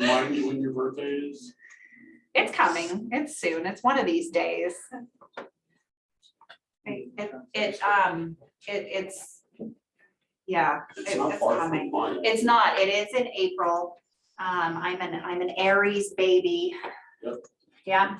remind me when your birthday is? It's coming. It's soon. It's one of these days. It's yeah. It's not far from mine. It's not. It is in April. I'm an Aries baby. Yep. Yeah.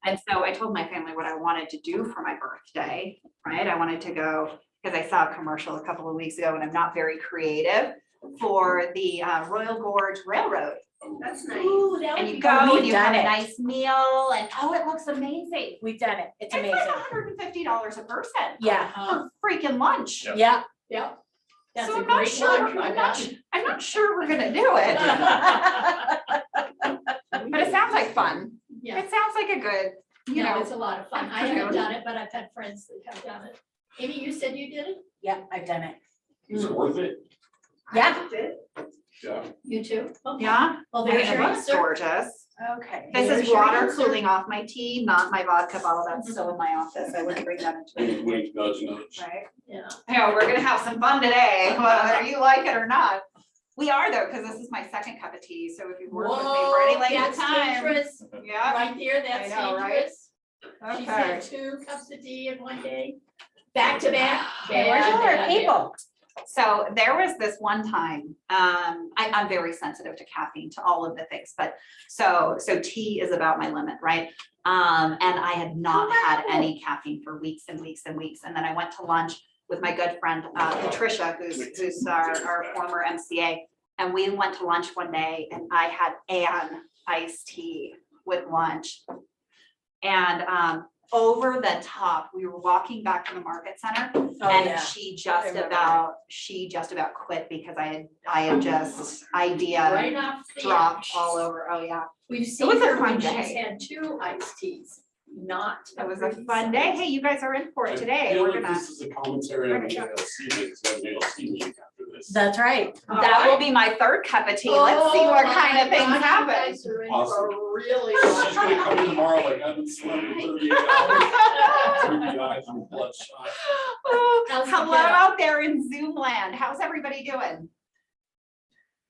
And so I told my family what I wanted to do for my birthday, right? I wanted to go, because I saw a commercial a couple of weeks ago, and I'm not very creative, for the Royal Gorge Railroad. That's nice. Ooh, that And would you be go fun. and We've you done have a it. nice meal, and oh, it looks amazing. We've done it. It's It's like amazing. $150 a person. Yeah. For freaking lunch. Yep. Yeah. Yeah. That's So a I'm not great sure, lunch, I bet. I'm not sure we're gonna do it, but it sounds like fun. Yeah, It sounds like a good, you no, know, it's a lot of fun. I haven't done it, but I've had friends that have done it. Amy, you said you did it? Yeah, I've done it. Is it worth it? Yeah. Yeah. You too? Okay. yeah. Well, And there's it your looks answer. gorgeous. Okay. This There's is your water answer. cooling off my tea, not my vodka bottle. That's still in my office. I wouldn't bring that into Wink, wink, nudge, nudge. right? Yeah. Yeah, we're gonna have some fun today, whether you like it or not. We are though, because this is my second cup of tea, so if you've worked with me for any Whoa, length of that's time. dangerous. Yeah, Right there, that's I know, right? dangerous. She okay. said 2 cups of tea in one day, back to back. Okay, where's Bad, your bad, bad. people? So there was this one time, I'm very sensitive to caffeine, to all of the things, but so tea is about my limit, right? And I had not had any caffeine for weeks and weeks and weeks. And then I went to lunch with my good friend, Patricia, who's our former MCA. And we went to lunch one day and I had an iced tea with lunch. And over the top, we were walking back to the market center. Oh, And yeah. she just remember about quit because I had just idea Right off the dropped edge. all over. Oh, yeah. We've seen was a her fun when she's day. had 2 iced teas, not. It was a fun day. Hey, you guys are in for it today. I feel We're like gonna, this is a commentary on the ALC meeting, so the ALC meeting after this. That's right. that will be my third cup of tea. Let's see what kind of things happen. You guys are in for Awesome. a really. She's gonna come in tomorrow like I haven't slept in 38 hours. Dreamy eyes and bloodshot. How's the Hello kiddo? out there in Zoom land. How's everybody doing?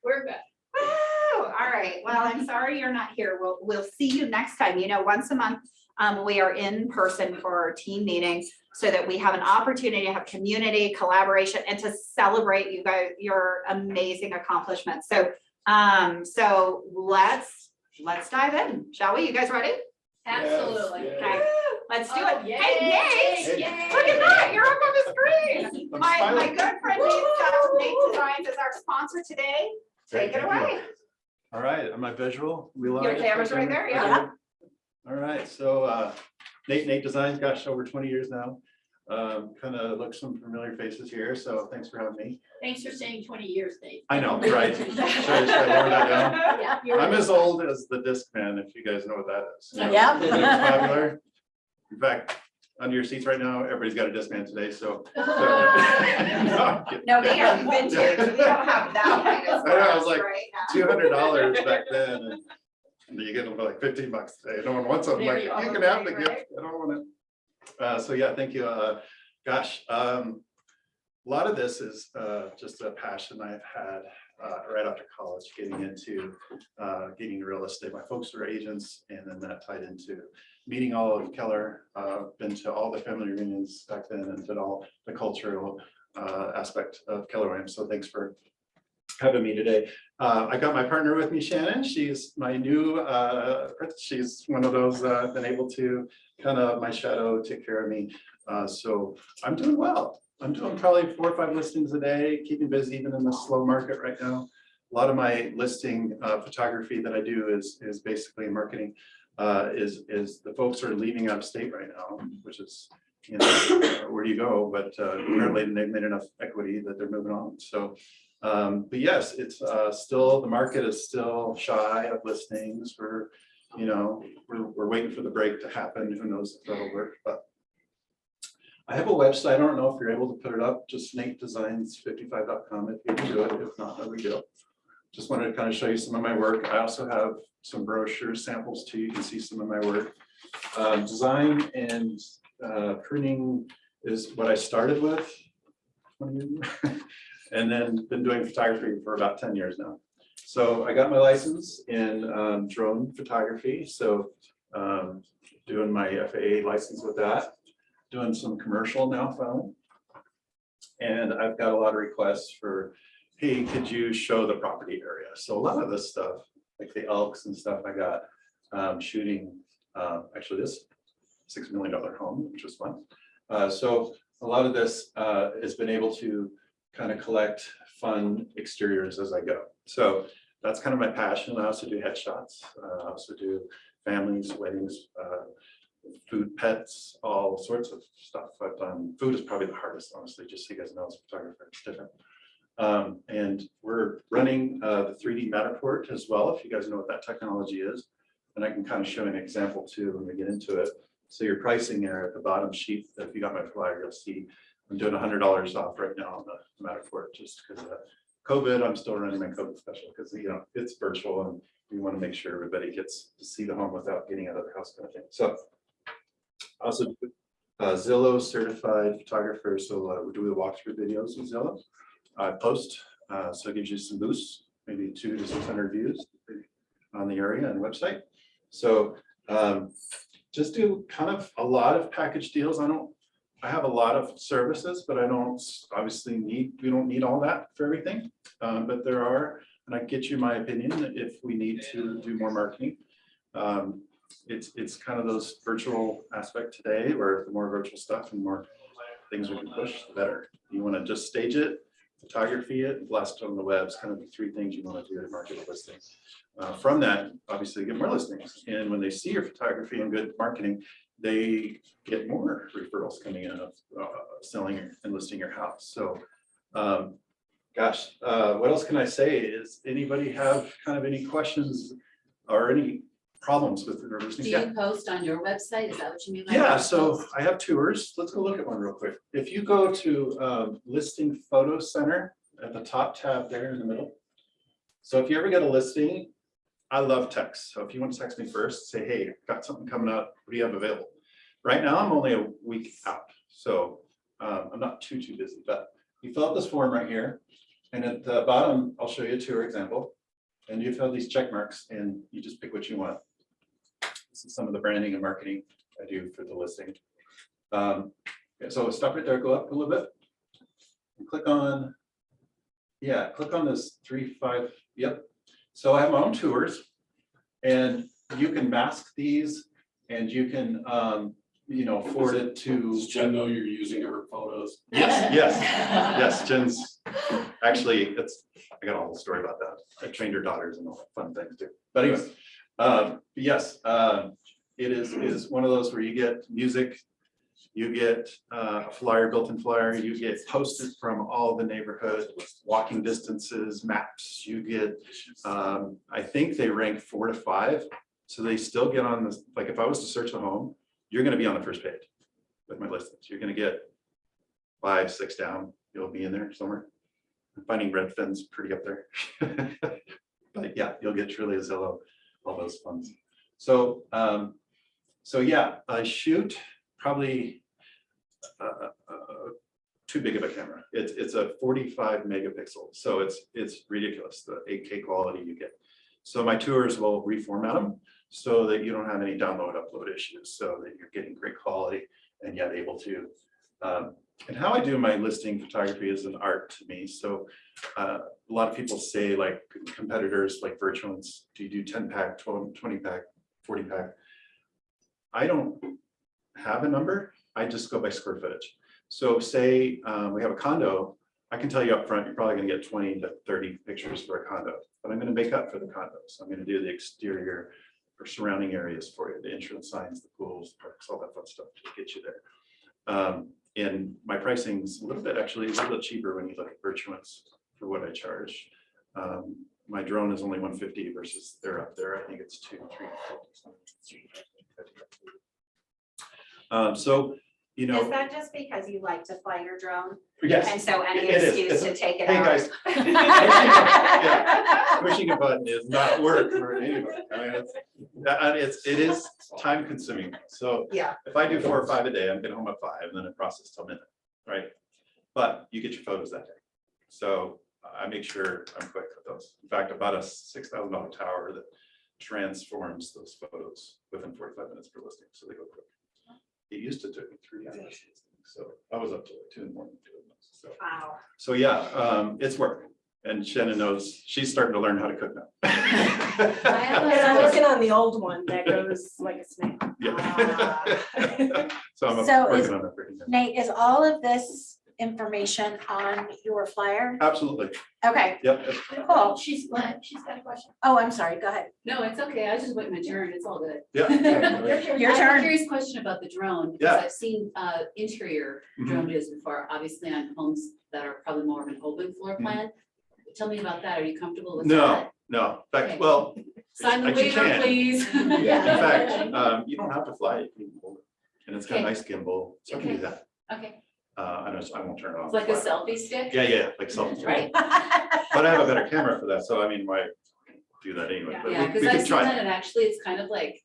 We're good. Woo! All right. Well, I'm sorry you're not here. We'll see you next time. You know, once a month, we are in person for our team meetings so that we have an opportunity to have community collaboration and to celebrate you guys, your amazing accomplishments. So, so let's dive in, shall we? You guys ready? Absolutely. Yes, Okay, let's do it. Oh, yay, Hey, Nate! yay. Look at that, you're up on the screen. I'm My smiling. good friend Nate Designs is our sponsor today. Take it Thank you. away. All right, am I visual? We live? Your camera's right there, yeah. All right, so Nate Designs, gosh, over 20 years now. Kind of look some familiar faces here, so thanks for having me. Thanks for saying 20 years, Nate. I know, right? Should I lower that down? Yeah, you're I'm good. as old as the Discman, if you guys know what that is. Yep. It's popular. In fact, under your seats right now, everybody's got a Discman today, so. No, I'm kidding. No, we are vintage. We don't have that kind of I know, I was stuff like, right now. $200 back then, and you get them for like 15 bucks today. No one wants them. There Like, you you go. can have the Right. gift. I don't want it. So yeah, thank you. Gosh, a lot of this is just a passion I've had right after college, getting into getting real estate. My folks were agents, and then that tied into meeting all of Keller. Been to all the family reunions back then, and did all the cultural aspect of Keller Williams. So thanks for having me today. I got my partner with me, Shannon. She's my new apprentice. She's one of those been able to kind of my shadow, take care of me. So I'm doing well. I'm doing probably 4 or 5 listings a day, keeping busy even in the slow market right now. A lot of my listing photography that I do is basically marketing. Is the folks are leaving out of state right now, which is, you know, where do you go? But apparently they've made enough equity that they're moving on. So, but yes, it's still, the market is still shy of listings. We're, you know, we're waiting for the break to happen. Who knows if that'll work, but I have a website. I don't know if you're able to put it up, just natedesigns55.com if you can do it. If not, no big deal. Just wanted to kind of show you some of my work. I also have some brochure samples too. You can see some of my work. Design and printing is what I started with 20 years ago. And then been doing photography for about 10 years now. So I got my license in drone photography, so doing my FAA license with that, doing some commercial now finally. And I've got a lot of requests for, hey, could you show the property area? So a lot of this stuff, like the elks and stuff, I got shooting actually this $6 million home, which was fun. So a lot of this has been able to kind of collect fun exteriors as I go. So that's kind of my passion. I also do headshots. I also do families, weddings, food, pets, all sorts of stuff. I've done, food is probably the hardest, honestly, just so you guys know as a photographer, it's different. And we're running the 3D Matterport as well, if you guys know what that technology is. And I can kind of show an example too when we get into it. So your pricing there at the bottom sheet, if you got my flyer, you'll see I'm doing $100 off right now on the Matterport just because of COVID. I'm still running my COVID special because it's virtual and we want to make sure everybody gets to see the home without getting out of the house kind of thing. So also Zillow certified photographer. So we do the walkthrough videos with Zillow. I post, so it gives you some boosts, maybe 200 to 600 views on the area and website. So just do kind of a lot of package deals. I have a lot of services, but I don't obviously we don't need all that for everything. But there are, and I get you my opinion if we need to do more marketing. It's kind of those virtual aspect today, where the more virtual stuff and more things we can push, the better. You want to just stage it, photography it, and blast it on the web. It's kind of the 3 things you want to do to market a listing. From that, obviously, get more listings. And when they see your photography and good marketing, they get more referrals coming in of selling and listing your house. So, gosh, what else can I say? Is anybody have kind of any questions or any problems with their Do listing? you post on your website? Is that what you mean? by Yeah, post? so I have tours. Let's go look at one real quick. If you go to Listing Photo Center at the top tab there in the middle. So if you ever get a listing, I love text. So if you want to text me first, say, hey, got something coming up. What do you have available? Right now, I'm only a week out. So I'm not too busy, but you fill out this form right here. And at the bottom, I'll show you a tour example. And you fill these check marks and you just pick what you want. This is some of the branding and marketing I do for the listing. So stop right there, go up a little bit. And click on, click on this 3-5, yep. So I have my own tours and you can mask these and you can, forward it to. Does Jen know you're using her photos? Yes, Jen's, actually, I got a whole story about that. I trained her daughters and all fun things too. But anyway, yes, it is one of those where you get music, you get a flyer, built-in flyer, you get posted from all the neighborhood, walking distances, maps, you get, I think they rank 4 to 5. So they still get on this, like if I was to search a home, you're gonna be on the first page with my listings. You're gonna get 5, 6 down, you'll be in there somewhere. I'm finding Redfin's pretty up there. But yeah, you'll get Trulia, Zillow, all those funds. So, yeah, I shoot probably too big of a camera. It's a 45 megapixel, so it's ridiculous, the 8K quality you get. So my tours will reformat them so that you don't have any download upload issues, so that you're getting great quality and yet able to. And how I do my listing photography is an art to me. So a lot of people say, like competitors like Virtuance, do you do 10 pack, 12, 20 pack, 40 pack? I don't have a number. I just go by square footage. So say we have a condo, I can tell you up front, you're probably gonna get 20 to 30 pictures for a condo, but I'm gonna make up for the condo. So I'm gonna do the exterior or surrounding areas for you, the entrance signs, the pools, the parks, all that fun stuff to get you there. And my pricing is a little bit cheaper when you look at Virtuance for what I charge. My drone is only 150 versus they're up there. I think it's 200, 350. So, Is that just because you like to fly your drone? yes. And so any it is. excuse to take it Hey out? guys. Yeah, pushing a button is not work for anybody. I mean, it is time consuming. So Yeah. if I do 4 or 5 a day, I'm getting home at 5 and then I process till midnight, right? But you get your photos that day. So I make sure I'm quick with those. In fact, I bought a $6,000 tower that transforms those photos within 45 minutes per listing, so they go quick. It used to take me 3 hours, so I was up to like 2 in the morning doing this. Wow. So yeah, it's work, and Shannon knows she's starting to learn how to cook now. And I'm working on the old one that goes like a snake. Yeah. So I'm So working on that pretty good. Nate, is all of this information on your flyer? Absolutely. Okay, Yep. cool. She's got a question. Oh, I'm sorry, go ahead. No, it's okay. I was just waiting my turn. It's all good. Yeah. Your I have a turn. curious question about the drone, Yeah. because I've seen interior Mhm. drone videos before, obviously on homes that are probably more of an open floor plan. Tell me about that. Are you comfortable with No, that? no. In fact, Okay. well, Sign the actually waiver, can. please. in fact, you don't have to fly it. You can hold it. And it's got a Okay. nice gimbal, so I can do Okay. that. Okay, I won't turn it off. it's like a selfie stick? Yeah, like selfie. Right. But I have a better camera for that, so I mean, why do that anyway? But Yeah, we because I've could seen try that it. and actually it's kind of like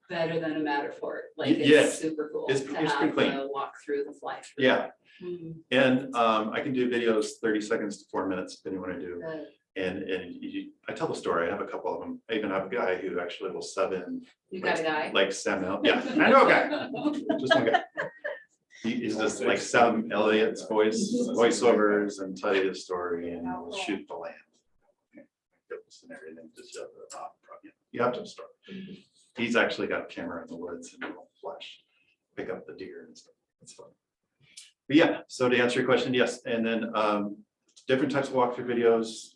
better than a Matterport. Like Yes, it's super cool it's to pretty have clean. the walk through the fly through. Yeah, Mhm. and I can do videos 30 seconds to 4 minutes, depending what I do. Good. And I tell the story. I have a couple of them. I even have a guy who actually will sub in. You got a guy? Like Sam, yeah, I know a guy, just one guy. He's just like Sam Elliott's voiceovers and tell you the story and we'll shoot the land. And everything, just shove it off, you have to start. He's actually got a camera in the woods and it'll flash, pick up the deer and stuff. It's fun. But yeah, so to answer your question, yes, and then different types of walkthrough videos.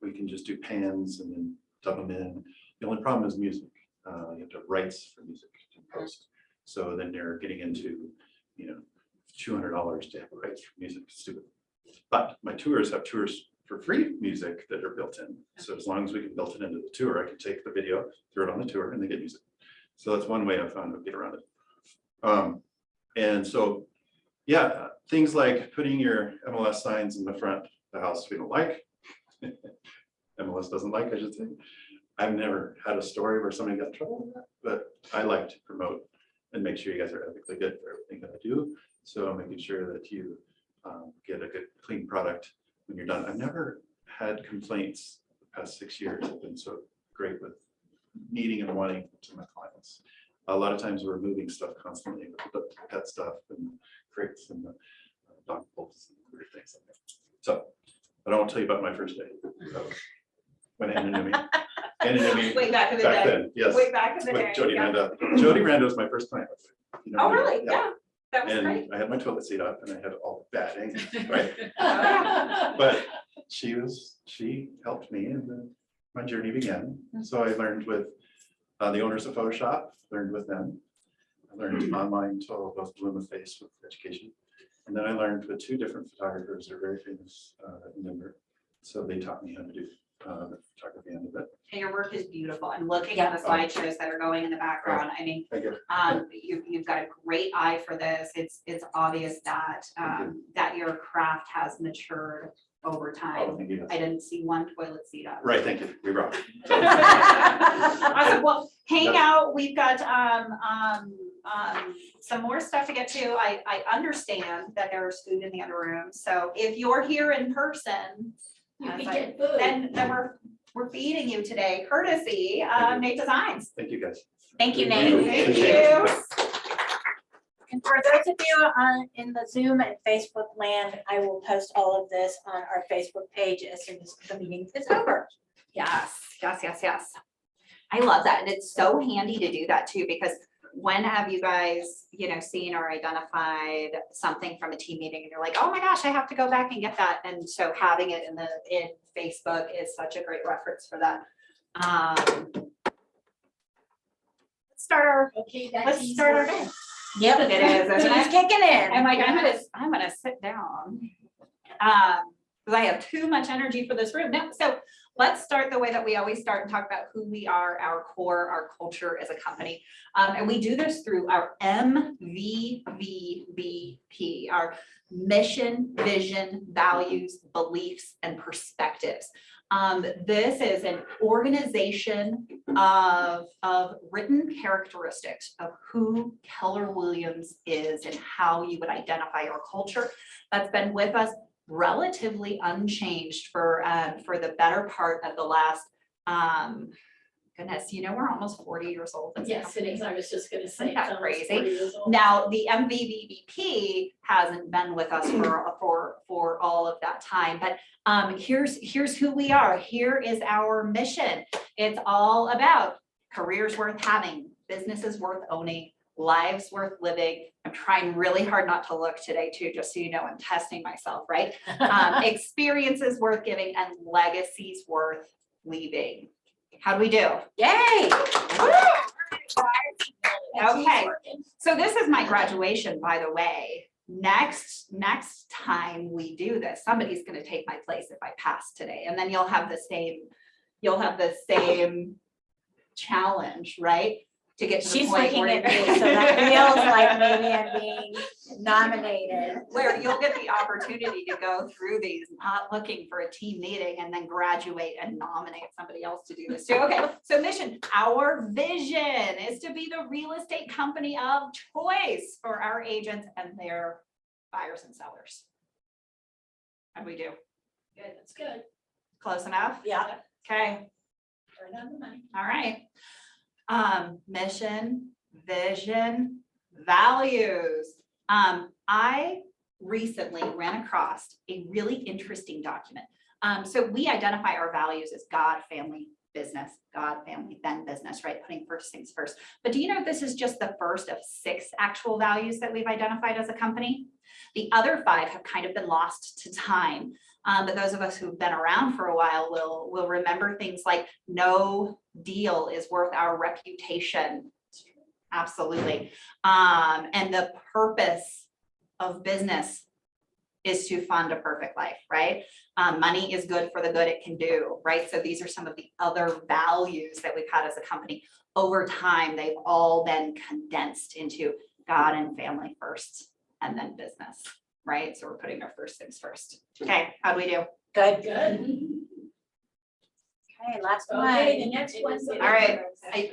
We can just do pans and then dub them in. The only problem is music. You have to have rights for music to post. So then they're getting into, $200 to have rights for music. It's stupid. But my tours have tours for free music that are built in. So as long as we can build it into the tour, I can take the video, throw it on the tour, and they get music. So that's one way I found to get around it. And so, yeah, things like putting your MLS signs in the front of the house we don't like. MLS doesn't like, I should say. I've never had a story where somebody got in trouble with that, but I like to promote and make sure you guys are ethically good for everything that I do. So I'm making sure that you get a good, clean product when you're done. I've never had complaints the past 6 years. I've been so great with needing and wanting to my clients. A lot of times we're moving stuff constantly, the pet stuff and crates and the dog bolts and weird things like that. So, but I won't tell you about my first day. So, when Anna knew me. Anna knew me Way back in the back day. then, yes. Way back in the day. With Jody yeah. Rando. Jody Rando was my first client. You know Oh, her? really? Yeah, that was great. And I had my toilet seat up and I had all the bad angles, right? Oh, But she helped me and then my journey began. So I learned with the owners of Photoshop, learned with them. I learned online to both Bloom of Face with education. And then I learned with 2 different photographers that are very famous in Denver. So they taught me how to do the photography end of it. And your work is beautiful. I'm looking at the slideshows that are going in the background. I mean, Thank you. you've got a great eye for this. It's obvious that that your craft has matured over Oh, time. thank you. I didn't see one toilet seat up. Right, thank you. We rock. Awesome. Well, hang out. We've got some more stuff to get to. I understand that there's food in the other room. So if you're here in person, You can as I- get food. then we're feeding you today, courtesy Thank you. Nate Designs. Thank you, guys. Thank you, Thank Nate. you. Thank Appreciate it. you. And for those of you in the Zoom and Facebook land, I will post all of this on our Facebook page as soon as the meeting is over. Yes. I love that. And it's so handy to do that too, because when have you guys, seen or identified something from a team meeting and you're like, oh my gosh, I have to go back and get that. And so having it in Facebook is such a great reference for that. Okay, Let's start our day. Yep, It is, isn't He's it? kicking in. I'm like, I'm gonna sit down. Because I have too much energy for this room now. So let's start the way that we always start and talk about who we are, our core, our culture as a company. And we do this through our MVVBP, our mission, vision, values, beliefs, and perspectives. This is an organization of written characteristics of who Keller Williams is and how you would identify our culture. That's been with us relatively unchanged for the better part of the last, goodness, we're almost 40 years old. as a Yes, it company. is. I was just gonna say. Isn't that it's almost crazy? 40 years old. Now, the MVVP hasn't been with us for all of that time, but here's who we are. Here is our mission. It's all about careers worth having, businesses worth owning, lives worth living. I'm trying really hard not to look today too, just so you know, I'm testing myself, right? Experiences worth giving and legacies worth leaving. How do we do? Yay! Okay, so this is my graduation, by the way. Next time we do this, somebody's gonna take my place if I pass today, and then you'll have the same challenge, right? To get to the She's point looking where at me, so that feels like maybe I'm being nominated. where you'll get the opportunity to go through these, not looking for a team meeting and then graduate and nominate somebody else to do this too. Okay, so mission, our vision is to be the real estate company of choice for our agents and their buyers and sellers. How do we do? Good, that's good. Close enough? Yeah. Okay, Right on the money. all right. Mission, vision, values. I recently ran across a really interesting document. So we identify our values as God, family, business, God, family, then business, right? Putting first things first. But do you know this is just the first of 6 actual values that we've identified as a company? The other 5 have kind of been lost to time. But those of us who've been around for a while will remember things like no deal is worth our reputation. Absolutely. And the purpose of business is to fund a perfect life, right? Money is good for the good it can do, right? So these are some of the other values that we've had as a company. Over time, they've all been condensed into God and family first, and then business, right? So we're putting our first things first. Okay, how do we do? Good. Good. Okay, last Okay, the one. next one's. All right.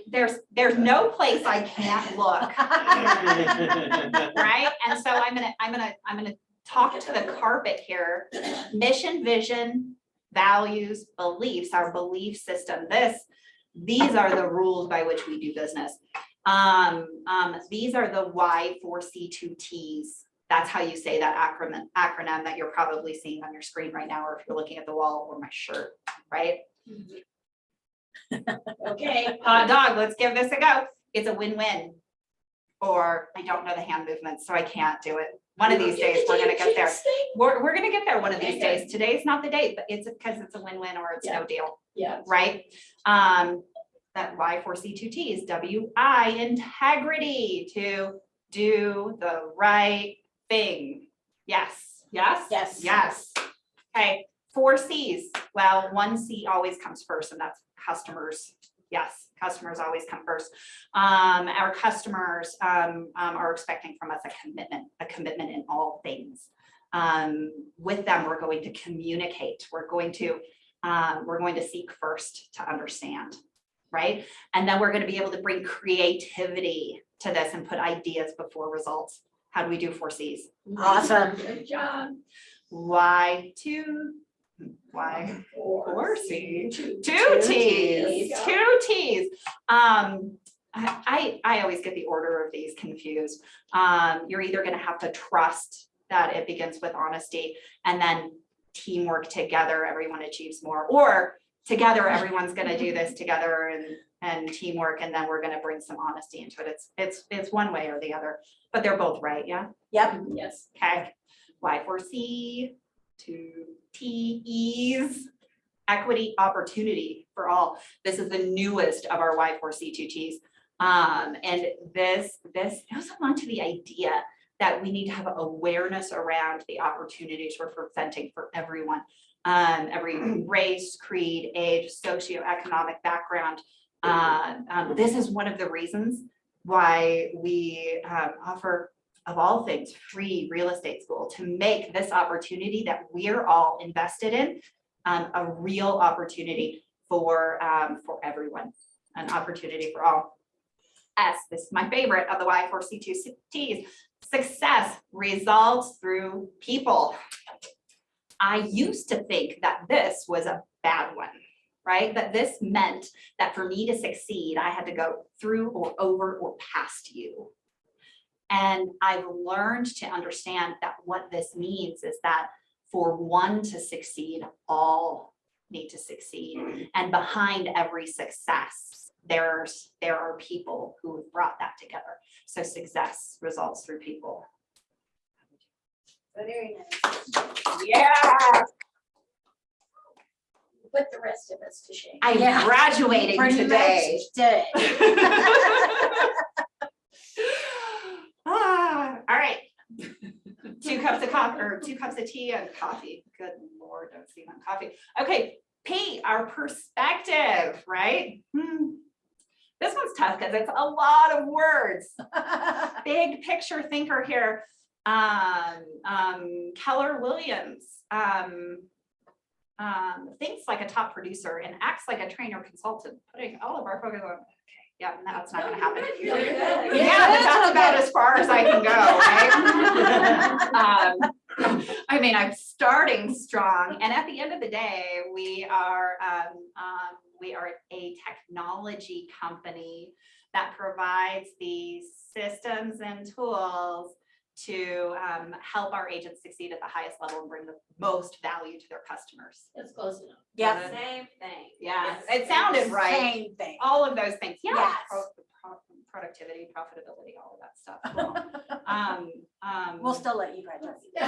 There's no place I can't look, right? And so I'm gonna talk to the carpet here. Mission, vision, values, beliefs, our belief system. These are the rules by which we do business. These are the Y4C2Ts. That's how you say that acronym that you're probably seeing on your screen right now, or if you're looking at the wall or my shirt, right? Okay. Hot dog, let's give this a go. It's a win-win. Or I don't know the hand movements, so I can't do it. One of these days, we're gonna get there. We're gonna get there one of these Okay. days. Today's not the day, but it's because it's a win-win or it's no deal, Yeah. right? That Y4C2T is WI, integrity, to do the right thing. Yes, yes? Yes. Yes. Okay, 4 Cs. Well, 1 C always comes first, and that's customers. Yes, customers always come first. Our customers are expecting from us a commitment in all things. With them, we're going to communicate. We're going to seek first to understand, right? And then we're going to be able to bring creativity to this and put ideas before results. How do we do 4 Cs? Awesome. Good job. Y4C. 2 T's. 2 T's. I always get the order of these confused. You're either going to have to trust that it begins with honesty, and then teamwork together, everyone achieves more, or together, everyone's going to do this together and teamwork, and then we're going to bring some honesty into it. It's one way or the other, but they're both right. Yeah. Yep. Yes. Okay. Y4C, 2 T's, equity, opportunity for all. This is the newest of our Y4C2Ts. And this goes along to the idea that we need to have awareness around the opportunities we're presenting for everyone. Every race, creed, age, socioeconomic background. This is one of the reasons why we offer, of all things, free real estate school, to make this opportunity that we're all invested in a real opportunity for everyone, an opportunity for all. S, this is my favorite of the Y4C2Ts, success results through people. I used to think that this was a bad one, right? That this meant that for me to succeed, I had to go through or over or past you. And I've learned to understand that what this means is that for one to succeed, all need to succeed. And behind every success, there are people who have brought that together. So success results through people. Very nice. Yeah. Put the rest of us to shame. I'm Yeah. graduating Pretty today. much did. All right. 2 cups of coffee or 2 cups of tea and coffee. Good Lord, don't see my coffee. Okay, Pete, our perspective, right? This one's tough because it's a lot of words. Big picture thinker here. Keller Williams thinks like a top producer and acts like a trainer consultant, putting all of our focus on. Yeah, no, that's not gonna happen. You're good. Yeah, but that's about as far as I can go, right? I mean, I'm starting strong, and at the end of the day, we are a technology company that provides these systems and tools to help our agents succeed at the highest level and bring the most value to their customers. That's close enough. Yeah. Same thing. Yeah, it sounded right. Same thing. All of those things. Yeah. Yes. Productivity, profitability, all of that stuff. Cool. We'll still let you graduate. Yay.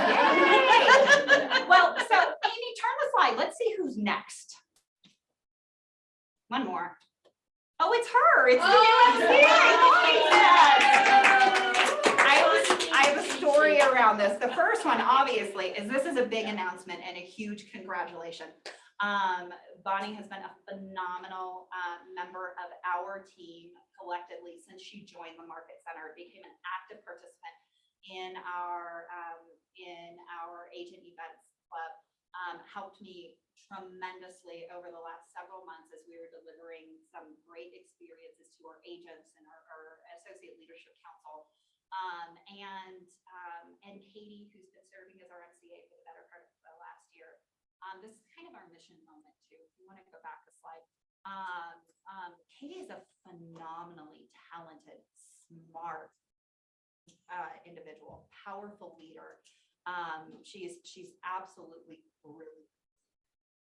Well, so Amy, turn the slide. Let's see who's next. One more. Oh, it's her. It's the new MC. I have a story around this. The first one, obviously, is this is a big announcement and a huge congratulations. Bonnie has been a phenomenal member of our team collectively since she joined the Market Center, became an active participant in our agent events club, helped me tremendously over the last several months as we were delivering some great experiences to our agents and our associate leadership council. And Katie, who's been serving as our MCA for the better part of the last year. This is kind of our mission moment too. If you want to go back a slide. Katie is a phenomenally talented, smart individual, powerful leader. She's absolutely brilliant.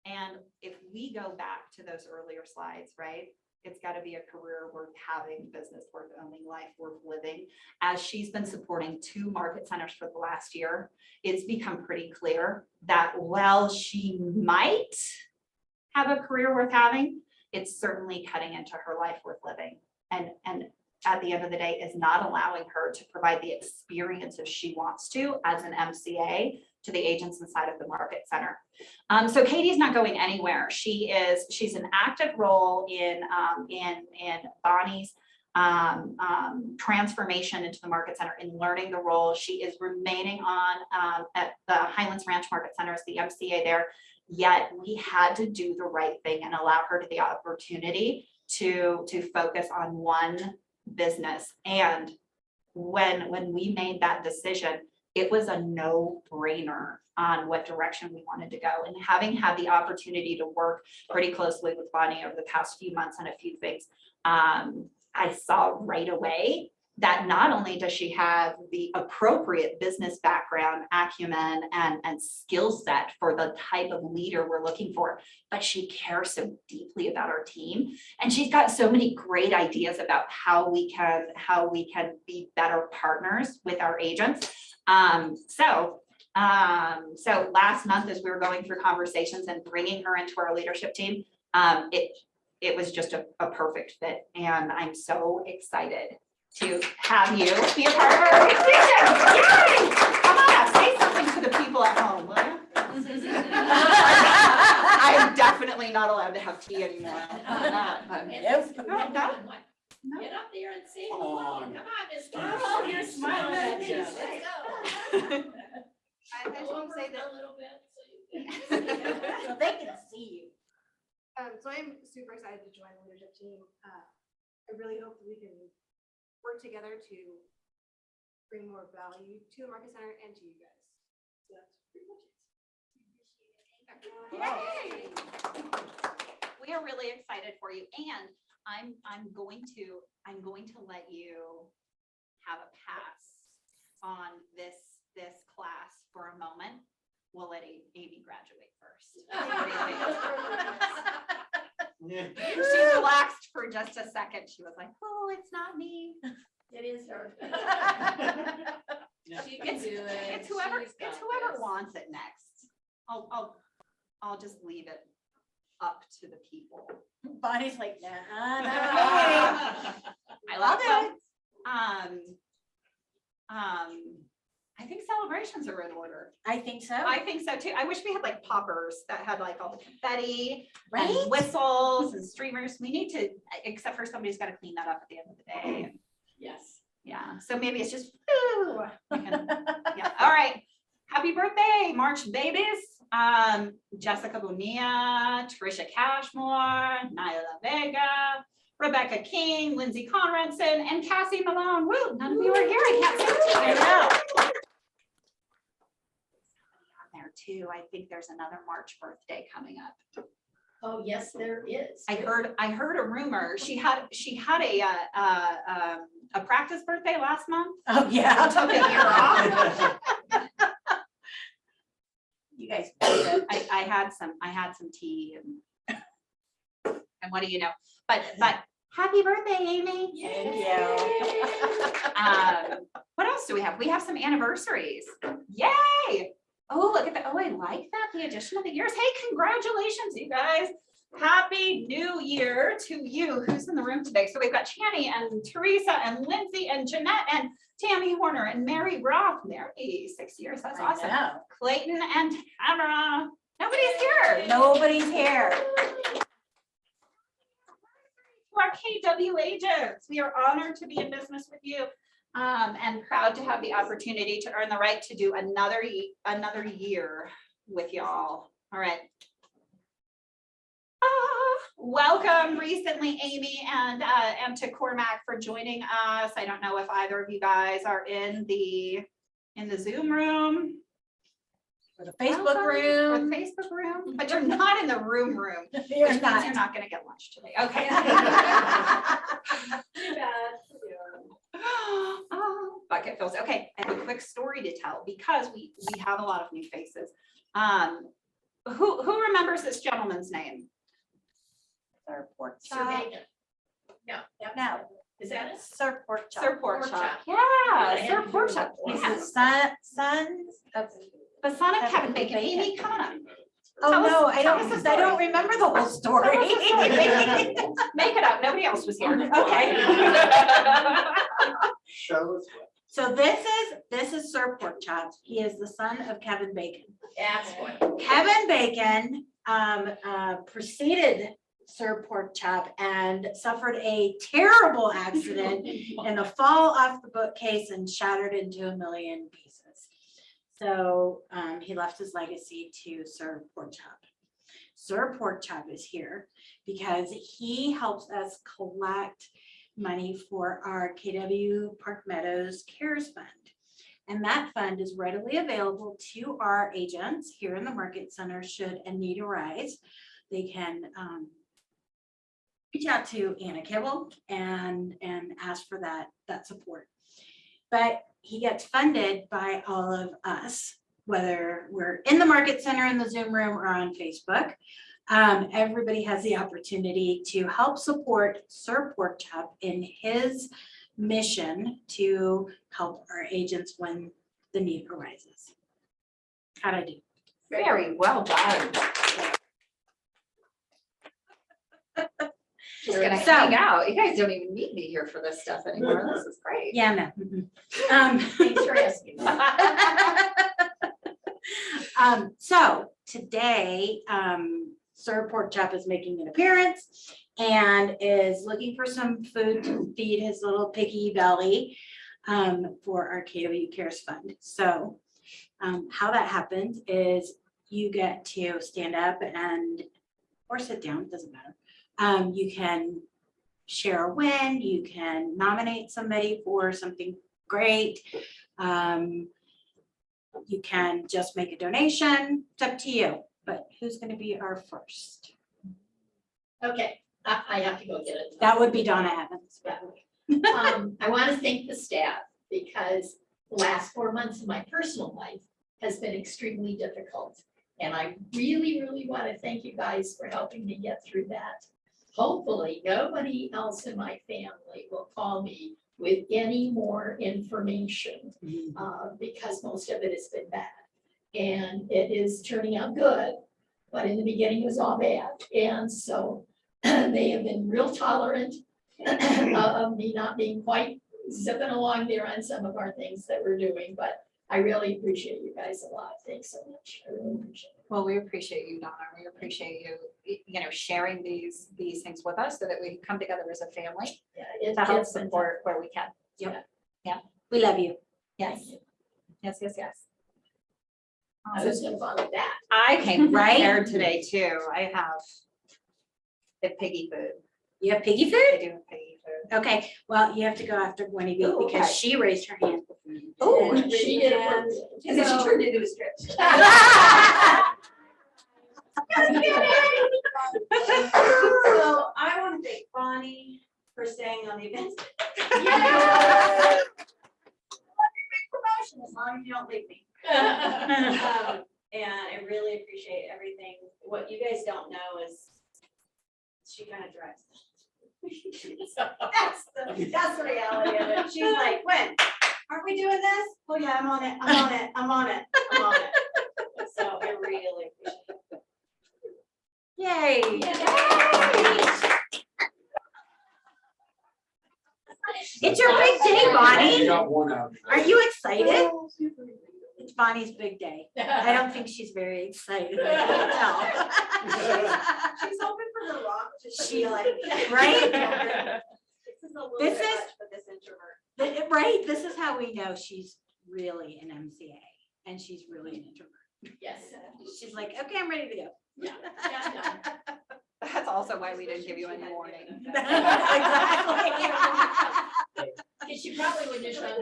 And if we go back to those earlier slides, right? It's got to be a career worth having, business worth owning, life worth living. As she's been supporting 2 market centers for the last year, it's become pretty clear that while she might have a career worth having, it's certainly cutting into her life worth living. And at the end of the day, is not allowing her to provide the experiences she wants to as an MCA to the agents inside of the Market Center. So Katie's not going anywhere. She's an active role in Bonnie's transformation into the Market Center and learning the role. She is remaining on at the Highlands Ranch Market Center as the MCA there. Yet we had to do the right thing and allow her the opportunity to focus on one business. And when we made that decision, it was a no-brainer on what direction we wanted to go. And having had the opportunity to work pretty closely with Bonnie over the past few months on a few things, I saw right away that not only does she have the appropriate business background, acumen, and skill set for the type of leader we're looking for, but she cares so deeply about our team. And she's got so many great ideas about how we can be better partners with our agents. So last month, as we were going through conversations and bringing her into our leadership team, it was just a perfect fit. And I'm so excited to have you be a part of our organization. Yay! Come on, say something to the people at home, will you? I'm definitely not allowed to have tea anymore. No. Get up there and say Come hello. on. Come on, Miss Come Girl. on. You're smiling at me. Let's Yeah. go. I just want to say Over that. a little bit, so you So they can see you. So I'm super excited to join the leadership team. I really hope that we can work together to bring more value to the Market Center and to you guys. So that's pretty much it. Yay! We are really excited for you, and I'm going to let you have a pass on this class for a moment. We'll let Amy graduate first. She relaxed for just a second. She was like, "Oh, it's not me. It is her. She can do it. It's whoever She's got this. wants it next. I'll just leave it up to the people." Bonnie's like, nah, no. I love it. I think celebrations are in order. I think so. I think so too. I wish we had like poppers that had like all the confetti Right? and whistles and streamers. We need to, except for somebody's got to clean that up at the end of the day. Yes. Yeah, so maybe it's just, woo. Yeah, all right. Happy birthday, March babies. Jessica Bonilla, Trisha Cashmore, Nyla Vega, Rebecca King, Lindsay Conradson, and Cassie Malone. Woo, none of you are here. I can't say it to you. I know. There too. I think there's another March birthday coming up. Oh, yes, there is. I heard a rumor. She had a practice birthday last month. Oh, yeah. Took a year off. You guys. I had some tea and what do you know? But happy birthday, Amy. Thank you. What else do we have? We have some anniversaries. Yay! Oh, look at that. Oh, I like that. The addition of the years. Hey, congratulations, you guys. Happy New Year to you. Who's in the room today? So we've got Channy and Teresa and Lindsay and Jeanette and Tammy Horner and Mary Roth. Mary, 6 years. That's I awesome. know. Clayton and Tamara. Nobody's here. Nobody's here. Our KW agents, we are honored to be in business with you and proud to have the opportunity to earn the right to do another year with y'all. All right. Welcome recently, Amy and to Cormac for joining us. I don't know if either of you guys are in the Zoom room. For the Facebook Welcome. Or room. the Facebook room, but you're not in the room, which You're means not. you're not gonna get lunch today. Okay. Oh, bucket fills. Okay, I have a quick story to tell because we have a lot of new faces. Who remembers this gentleman's name? Sir Pork Sir Chop. Bacon. No. No, Is that it? Sir Pork Chop. Sir Pork Pork Chop. Chop. Yeah, Sir Pork Chop. He's Yeah. the son of. The son of Kevin Kevin Bacon. Bacon. Amy, come on up. Oh, Tell us- no, I tell us the don't, I don't story. remember the whole story. Tell us the story. Make it up. Nobody else was here. Okay. Show us. So this is Sir Pork Chop. He is the son of Kevin Bacon. That's what. Kevin Bacon preceded Sir Pork Chop and suffered a terrible accident in the fall off the bookcase and shattered into a million pieces. So he left his legacy to Sir Pork Chop. Sir Pork Chop is here because he helps us collect money for our KW Park Meadows Cares Fund. And that fund is readily available to our agents here in the Market Center should a need arise. They can reach out to Anna Kibble and ask for that support. But he gets funded by all of us, whether we're in the Market Center in the Zoom room or on Facebook. Everybody has the opportunity to help support Sir Pork Chop in his mission to help our agents when the need arises. How'd I do? Very well done. Just gonna So- hang out. You guys don't even need me here for this stuff anymore. This is great. Yeah, no. Thanks for asking. So today, Sir Pork Chop is making an appearance and is looking for some food to feed his little piggy belly for our KW Cares Fund. So how that happens is you get to stand up or sit down, doesn't matter. You can share a win, you can nominate somebody for something great. You can just make a donation, it's up to you. But who's gonna be our first? Okay, I have to go get it. That would be Donna Evans. I want to thank the staff because the last 4 months of my personal life has been extremely difficult. And I really, really want to thank you guys for helping me get through that. Hopefully, nobody else in my family will call me with any more information because most of it has been bad. And it is turning out good, but in the beginning it was all bad. And so they have been real tolerant of me not being quite zipping along there on some of our things that we're doing, but I really appreciate you guys a lot. Thanks so much. I really appreciate it. Well, we appreciate you, Donna. We appreciate you know, sharing these things with us so that we can come together as a family Yeah, to help it's been tough. support where we can. We love you. Yes, yes, yes, yes. I was gonna follow that. I came Right? prepared today too. I have the piggy food. You have piggy I food? do have piggy food. Okay, well, you have to go after Gwenny B Ooh, because okay. she raised her hand. Oh, And She did it. and then she turned into a script. So I want to thank Bonnie for staying on the events. Yeah. Promotion as long as you don't leave me. And I really appreciate everything. What you guys don't know is she kind of drives. That's the reality of it. She's like, when? Aren't we doing this? Oh yeah, I'm on it, I'm on it, I'm on it, I'm on it. So I really appreciate it. Yay. It's your big day, You Bonnie. got one out. Are you excited? It's Bonnie's big day. I don't think she's very excited. I can tell. She's hoping for the rock to She- be like. right? This is a little This bit is- much for this introvert. Right, this is how we know she's really an MCA and she's really an introvert. Yes. She's like, okay, I'm ready to go. Yeah, yeah, That's also why we didn't give you any warning. Exactly. And she probably wouldn't have shown up.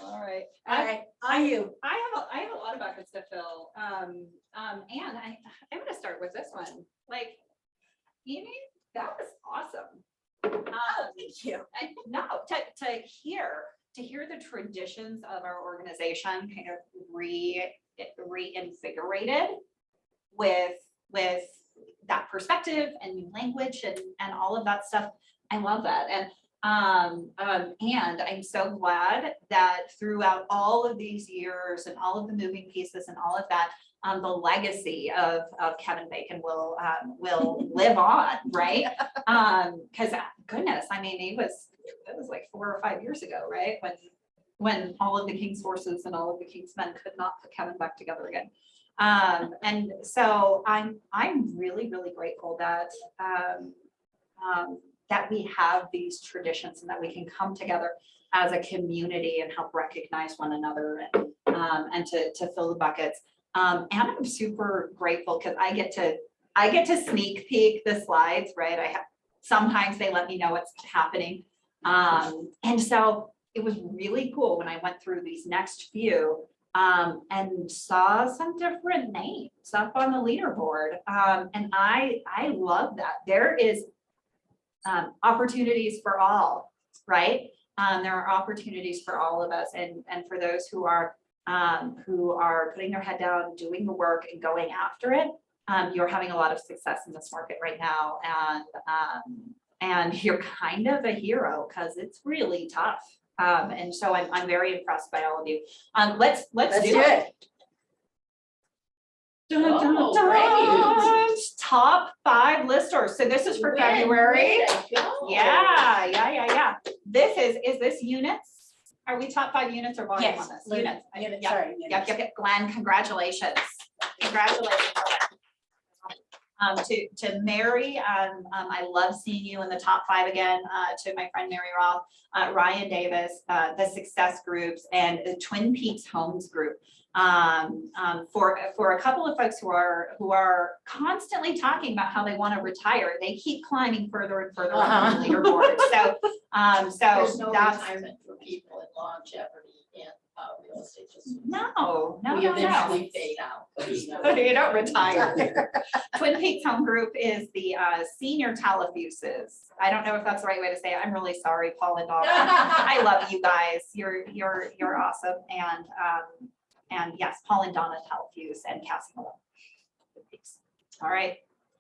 All right. All right, on you. I have a lot of buckets to fill. And I'm gonna start with this one. Like, Amy, that was awesome. Thank you. And no, to hear the traditions of our organization kind of reinvigorated with that perspective and new language and all of that stuff. I love that. And I'm so glad that throughout all of these years and all of the moving pieces and all of that, the legacy of Kevin Bacon will live on, right? Because goodness, I mean, it was like 4 or 5 years ago, right? When all of the King's horses and all of the King's men could not put Kevin back together again. And so I'm really, really grateful that that we have these traditions and that we can come together as a community and help recognize one another and to fill the buckets. And I'm super grateful because I get to sneak peek the slides, right? Sometimes they let me know what's happening. And so it was really cool when I went through these next few and saw some different names up on the leaderboard. And I love that. There is opportunities for all, right? There are opportunities for all of us and for those who are putting their head down, doing the work and going after it. You're having a lot of success in this market right now. And you're kind of a hero because it's really tough. And so I'm very impressed by all of you. Let's do it. Dun, dun, Oh, dun. Top 5 listers. So this is for Way February. to go. Yeah. This is this units? Are we top 5 units or volume Yes, on this? Units. Units, Yep. sorry. Yep. Glenn, congratulations. Congratulations. To Mary, I love seeing you in the top 5 again, to my friend Mary Roth, Ryan Davis, the Success Groups and the Twin Peaks Homes Group. For a couple of folks who are constantly talking about how they want to retire, they keep climbing further and further up the leaderboard. So There's no that's retirement for people in longevity in real estate just. No, no, We no, no. eventually fade out. You don't retire. Twin Peaks Home Group is the senior Talafuses. I don't know if that's the right way to say it. I'm really sorry, Paul and Donna. I love you guys. You're awesome. And yes, Paul and Donna Talafuse and Cassie Malone. All right,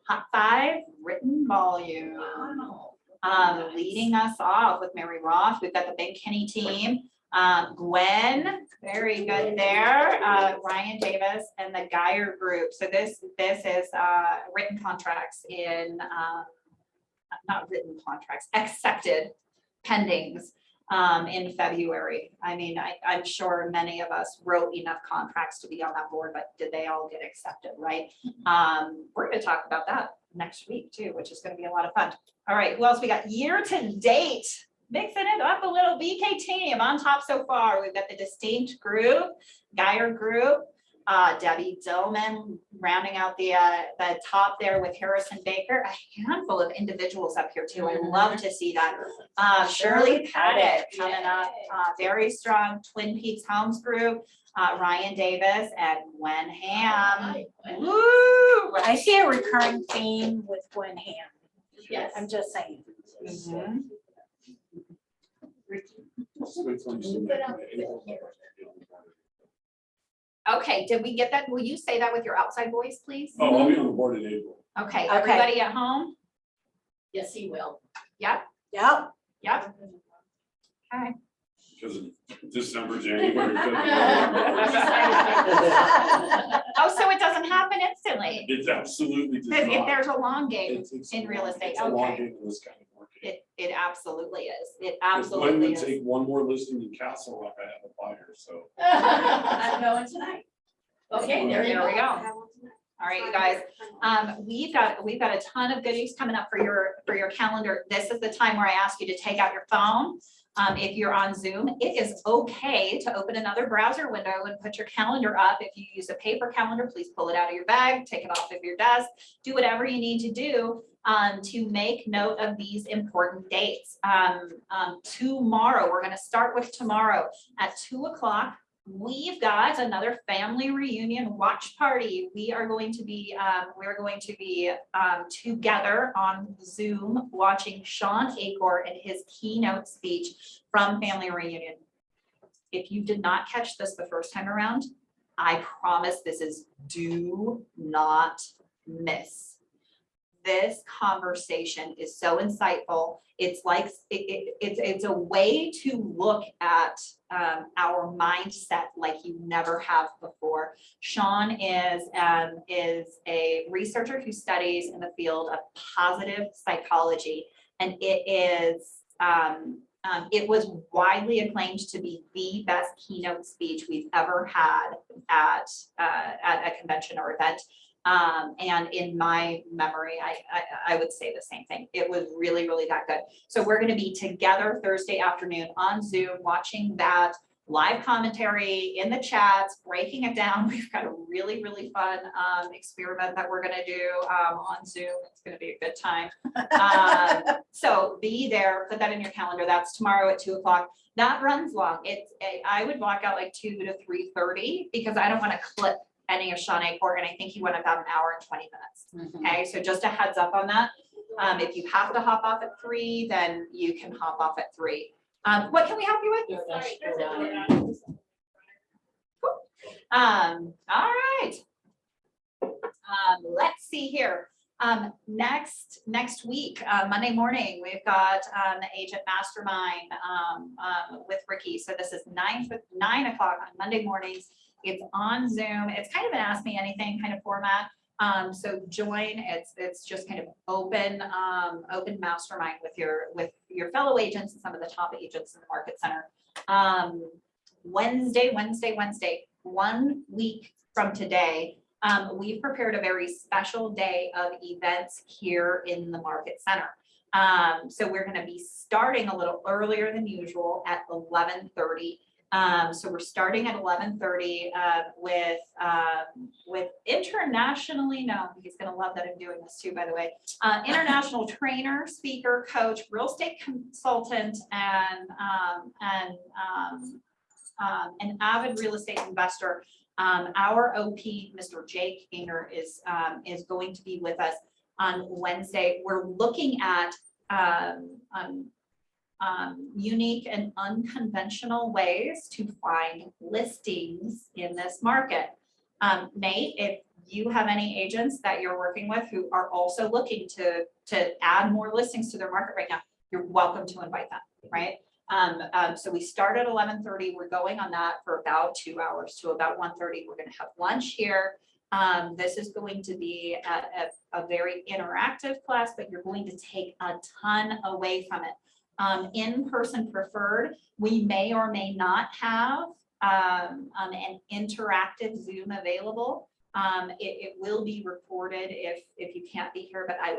hot five, written volume. Wow. Leading us off with Mary Roth, we've got the Big Kenny team. Gwen, very good there. Ryan Davis and the Geyer Group. So this is written contracts in, not written contracts, accepted pendings in February. I mean, I'm sure many of us wrote enough contracts to be on that board, but did they all get accepted, right? We're gonna talk about that next week too, which is gonna be a lot of fun. All right, who else we got? Year to date, mixing it up a little. BK team on top so far. We've got the Distinct Group, Geyer Group, Debbie Dillman rounding out the top there with Harrison Baker. A handful of individuals up here too. I love to see that. Shirley Pettit coming up, very strong. Twin Peaks Homes Group, Ryan Davis and Gwen Ham. Woo! I see a recurring theme with Gwen Ham. Yes. I'm just saying. Mhm. Okay, did we get that? Will you say that with your outside voice, please? Oh, I'll be on the board in April. Okay, Okay. everybody at home? Yes, he will. Yep, Yep. yep. Okay. Because of December, January, February. Oh, so it doesn't happen instantly? It's absolutely does If not. there's a long game, It's in real estate, It's a long okay. game in this kind of market. it absolutely is. It If Gwen absolutely would is. take one more listing in Castle Rock, I have a buyer, so. I'm going tonight. Okay, there you There we go. go. All right, you guys. We've got a ton of goodies coming up for your calendar. This is the time where I ask you to take out your phone. If you're on Zoom, it is okay to open another browser window and put your calendar up. If you use a paper calendar, please pull it out of your bag, take it off of your desk, do whatever you need to do to make note of these important dates. Tomorrow, we're going to start with tomorrow at 2 o'clock. We've got another family reunion watch party. We are going to be together on Zoom watching Sean Acor and his keynote speech from Family Reunion. If you did not catch this the first time around, I promise this is do not miss. This conversation is so insightful. It's like it's a way to look at our mindset like you never have before. Sean is a researcher who studies in the field of positive psychology, and it was widely acclaimed to be the best keynote speech we've ever had at a convention or event. And in my memory, I would say the same thing. It was really, really that good. So we're going to be together Thursday afternoon on Zoom, watching that live commentary in the chats, breaking it down. We've got a really, really fun experiment that we're going to do on Zoom. It's going to be a good time. So be there, put that in your calendar. That's tomorrow at 2 o'clock. That runs long. I would block out like 2 to 3:30 because I don't want to clip any of Sean Acor, and I think he went about an hour and 20 minutes. Okay, so just a heads up on that. If you have to hop off at 3, then you can hop off at 3. What can we help you with? All right. Let's see here. Next week, Monday morning, we've got the Agent Mastermind with Ricky. So this is 9 o'clock on Monday mornings. It's on Zoom. It's kind of an Ask Me Anything kind of format. So join. It's just kind of open mastermind with your fellow agents and some of the top agents in the Market Center. Wednesday, 1 week from today, we've prepared a very special day of events here in the Market Center. So we're going to be starting a little earlier than usual at 11:30. So we're starting at 11:30 with internationally known, he's going to love that I'm doing this too, by the way, international trainer, speaker, coach, real estate consultant, and an avid real estate investor. Our OP, Mr. Jake Inger, is going to be with us on Wednesday. We're looking at unique and unconventional ways to find listings in this market. Nate, if you have any agents that you're working with who are also looking to add more listings to their market right now, you're welcome to invite them, right? So we start at 11:30. We're going on that for about 2 hours to about 1:30. We're going to have lunch here. This is going to be a very interactive class, but you're going to take a ton away from it. In-person preferred, we may or may not have an interactive Zoom available. It will be recorded if you can't be here, but I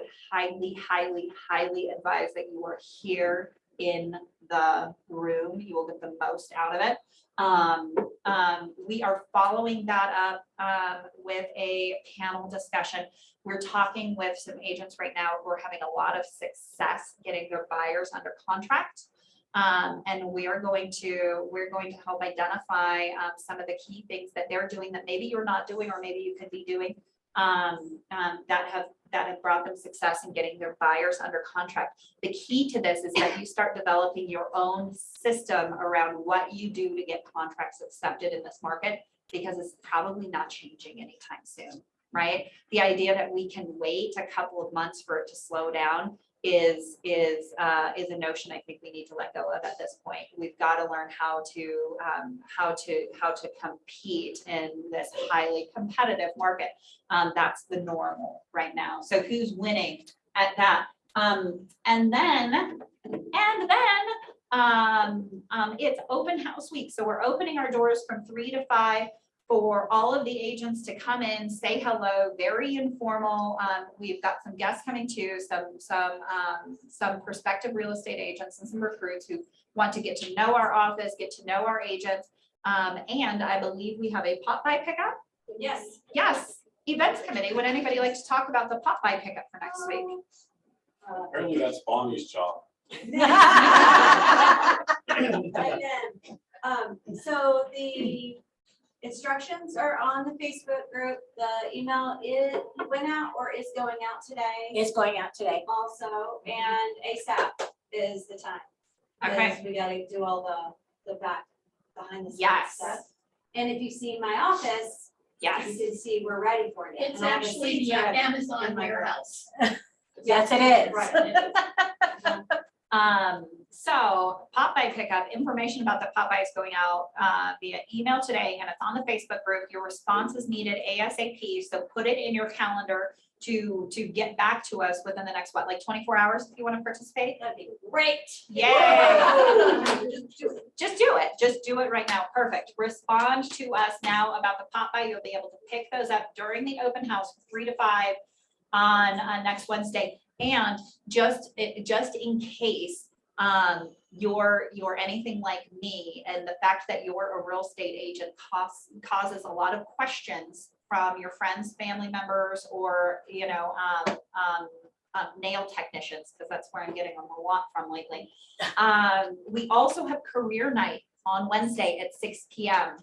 would highly advise that you are here in the room. You will get the most out of it. We are following that up with a panel discussion. We're talking with some agents right now who are having a lot of success getting their buyers under contract. And we're going to help identify some of the key things that they're doing that maybe you're not doing, or maybe you could be doing that have brought them success in getting their buyers under contract. The key to this is that you start developing your own system around what you do to get contracts accepted in this market, because it's probably not changing anytime soon, right? The idea that we can wait a couple of months for it to slow down is a notion I think we need to let go of at this point. We've got to learn how to compete in this highly competitive market. That's the normal right now. So who's winning at that? And then it's open house week. So we're opening our doors from 3 to 5 for all of the agents to come in, say hello, very informal. We've got some guests coming too, some prospective real estate agents and some recruits who want to get to know our office, get to know our agents. And I believe we have a pop-by pickup. Yes. Yes, events committee. Would anybody like to talk about the pop-by pickup for next week? Apparently that's Bonnie's job. So the instructions are on the Facebook group. The email went out or is going out today It's going out today. also, and ASAP is the time. Okay. Because we gotta do all the behind the scenes Yes. stuff. And if you've seen my office, you Yes. can see we're ready for it. It's And all the actually seats the are- Amazon in my warehouse. Yes, it is. Right, it is. So pop-by pickup, information about the pop-by is going out via email today, and it's on the Facebook group. Your response is needed ASAP, so put it in your calendar to get back to us within the next, like 24 hours if you want to participate. That'd be great. Yay! Just do it right now. Perfect. Respond to us now about the pop-by. You'll be able to pick those up during the open house, 3 to 5 on next Wednesday. And just in case you're anything like me, and the fact that you're a real estate agent causes a lot of questions from your friends, family members, or nail technicians, because that's where I'm getting them a lot from lately. We also have career night on Wednesday at 6 p.m.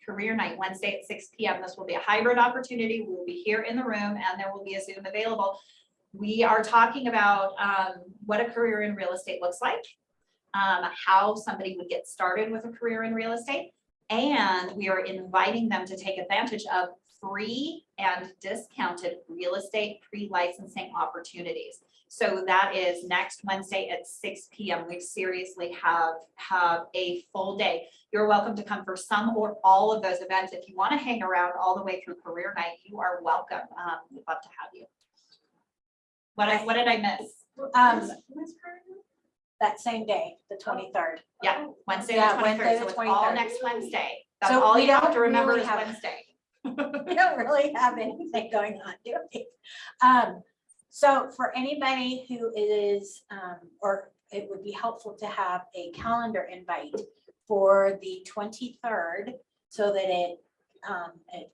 Career night Wednesday at 6 p.m. This will be a hybrid opportunity. We will be here in the room, and there will be a Zoom available. We are talking about what a career in real estate looks like, how somebody would get started with a career in real estate, and we are inviting them to take advantage of free and discounted real estate pre-licensing opportunities. So that is next Wednesday at 6 p.m. We seriously have a full day. You're welcome to come for some or all of those events. If you want to hang around all the way through career night, you are welcome. We'd love to have you. What did I miss? That same day, the 23rd. Yeah, Wednesday the Yeah, 23rd. Wednesday So the it's all 23rd. next Wednesday. That's So all we you have don't to remember really is have- Wednesday. We don't really have anything going on, do we? So for anybody who is, or it would be helpful to have a calendar invite for the 23rd so that it